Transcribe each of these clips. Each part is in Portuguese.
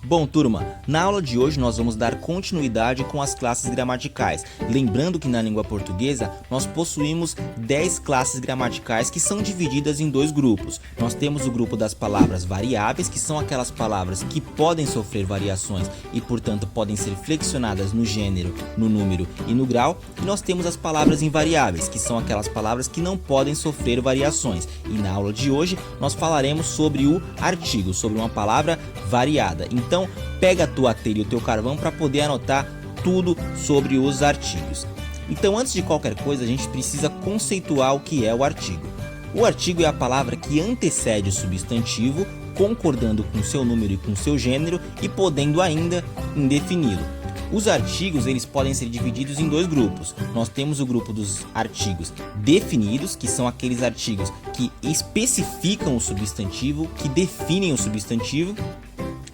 Bom, turma, na aula de hoje nós vamos dar continuidade com as classes gramaticais. Lembrando que na língua portuguesa nós possuímos 10 classes gramaticais que são divididas em dois grupos. Nós temos o grupo das palavras variáveis, que são aquelas palavras que podem sofrer variações e, portanto, podem ser flexionadas no gênero, no número e no grau. E nós temos as palavras invariáveis, que são aquelas palavras que não podem sofrer variações. E na aula de hoje nós falaremos sobre o artigo, sobre uma palavra variada. Então, pega a tua telha e o teu carvão para poder anotar tudo sobre os artigos. Então, antes de qualquer coisa, a gente precisa conceituar o que é o artigo. O artigo é a palavra que antecede o substantivo, concordando com seu número e com seu gênero e podendo ainda indefini-lo. Os artigos eles podem ser divididos em dois grupos. Nós temos o grupo dos artigos definidos, que são aqueles artigos que especificam o substantivo, que definem o substantivo,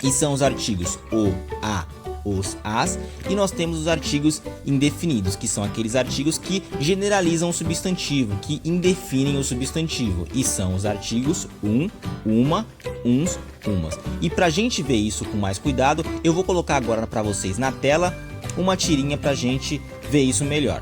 e são os artigos o, a, os, as, e nós temos os artigos indefinidos, que são aqueles artigos que generalizam o substantivo, que indefinem o substantivo, e são os artigos um, uma, uns, umas. E para a gente ver isso com mais cuidado, eu vou colocar agora para vocês na tela uma tirinha para a gente ver isso melhor.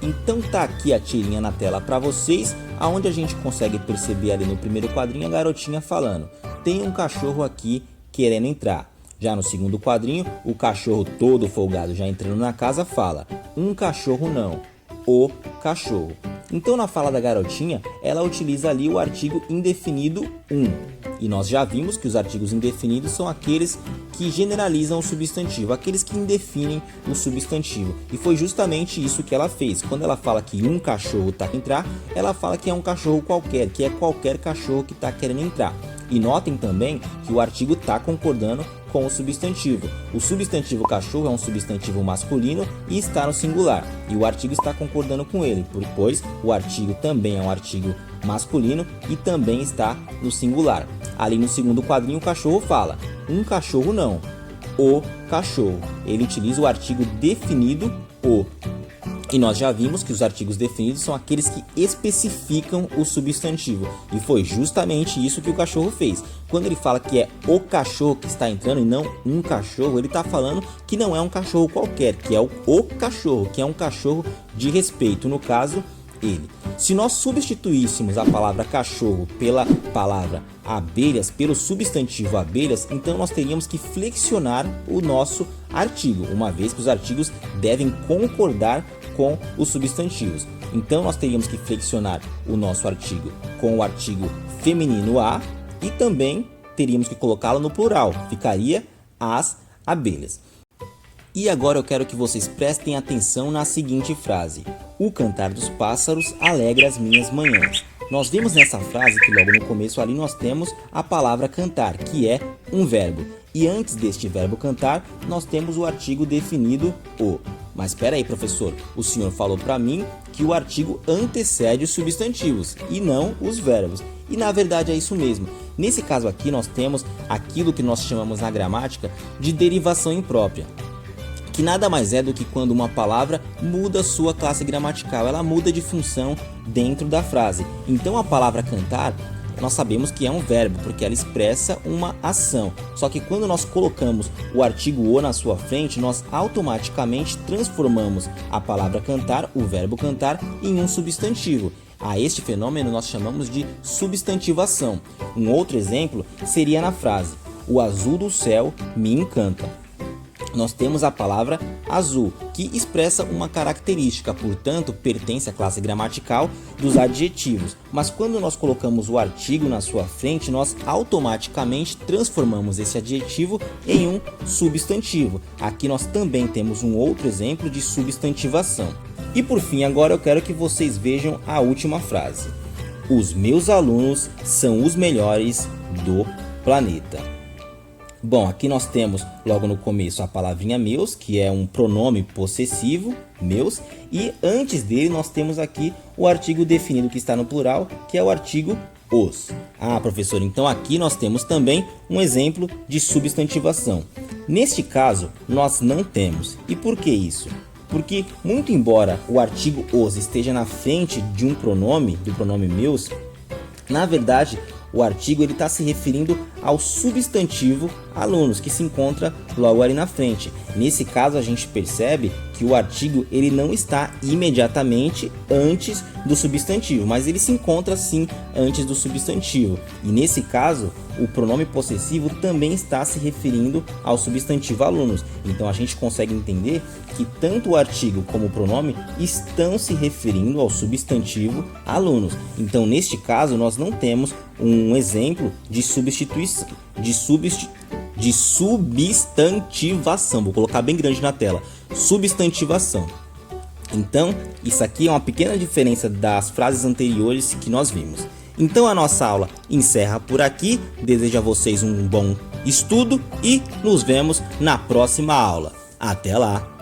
Então tá aqui a tirinha na tela para vocês, aonde a gente consegue perceber ali no primeiro quadrinho a garotinha falando: tem um cachorro aqui querendo entrar. Já no segundo quadrinho, o cachorro todo folgado já entrando na casa fala: um cachorro não, o cachorro. Então na fala da garotinha, ela utiliza ali o artigo indefinido um. E nós já vimos que os artigos indefinidos são aqueles que generalizam o substantivo, aqueles que indefinem o substantivo. E foi justamente isso que ela fez. Quando ela fala que um cachorro está querendo entrar, ela fala que é um cachorro qualquer, que é qualquer cachorro que está querendo entrar. E notem também que o artigo está concordando com o substantivo. O substantivo cachorro é um substantivo masculino e está no singular. E o artigo está concordando com ele, pois o artigo também é um artigo masculino e também está no singular. Ali no segundo quadrinho o cachorro fala: um cachorro não, o cachorro. Ele utiliza o artigo definido o. E nós já vimos que os artigos definidos são aqueles que especificam o substantivo. E foi justamente isso que o cachorro fez. Quando ele fala que é o cachorro que está entrando e não um cachorro, ele está falando que não é um cachorro qualquer, que é o cachorro, que é um cachorro de respeito, no caso, ele. Se nós substituíssemos a palavra cachorro pela palavra abelhas, pelo substantivo abelhas, então nós teríamos que flexionar o nosso artigo, uma vez que os artigos devem concordar com os substantivos. Então nós teríamos que flexionar o nosso artigo com o artigo feminino a e também teríamos que colocá-lo no plural, ficaria as abelhas. E agora eu quero que vocês prestem atenção na seguinte frase: o cantar dos pássaros alegra as minhas manhãs. Nós vimos nessa frase que logo no começo ali nós temos a palavra cantar, que é um verbo. E antes deste verbo cantar, nós temos o artigo definido o. Mas espera aí, professor, o senhor falou para mim que o artigo antecede os substantivos e não os verbos. E na verdade é isso mesmo. Nesse caso aqui nós temos aquilo que nós chamamos na gramática de derivação imprópria, que nada mais é do que quando uma palavra muda sua classe gramatical, ela muda de função dentro da frase. Então a palavra cantar, nós sabemos que é um verbo, porque ela expressa uma ação. Só que quando nós colocamos o artigo o na sua frente, nós automaticamente transformamos a palavra cantar, o verbo cantar, em um substantivo. A este fenômeno nós chamamos de substantivação. Um outro exemplo seria na frase: o azul do céu me encanta. Nós temos a palavra azul, que expressa uma característica, portanto, pertence à classe gramatical dos adjetivos. Mas quando nós colocamos o artigo na sua frente, nós automaticamente transformamos esse adjetivo em um substantivo. Aqui nós também temos um outro exemplo de substantivação. E por fim, agora eu quero que vocês vejam a última frase: os meus alunos são os melhores do planeta. Bom, aqui nós temos logo no começo a palavrinha meus, que é um pronome possessivo, meus, e antes dele nós temos aqui o artigo definido que está no plural, que é o artigo os. Ah, professor, então aqui nós temos também um exemplo de substantivação. Neste caso, nós não temos. E por que isso? Porque, muito embora o artigo os esteja na frente de um pronome, do pronome meus, na verdade, o artigo está se referindo ao substantivo alunos, que se encontra logo ali na frente. Nesse caso, a gente percebe que o artigo ele não está imediatamente antes do substantivo, mas ele se encontra sim antes do substantivo. E nesse caso, o pronome possessivo também está se referindo ao substantivo alunos. Então a gente consegue entender que tanto o artigo como o pronome estão se referindo ao substantivo alunos. Então neste caso nós não temos um exemplo de substituição, de substantivação. Vou colocar bem grande na tela. Substantivação. Então, isso aqui é uma pequena diferença das frases anteriores que nós vimos. Então a nossa aula encerra por aqui. Desejo a vocês um bom estudo e nos vemos na próxima aula. Até lá!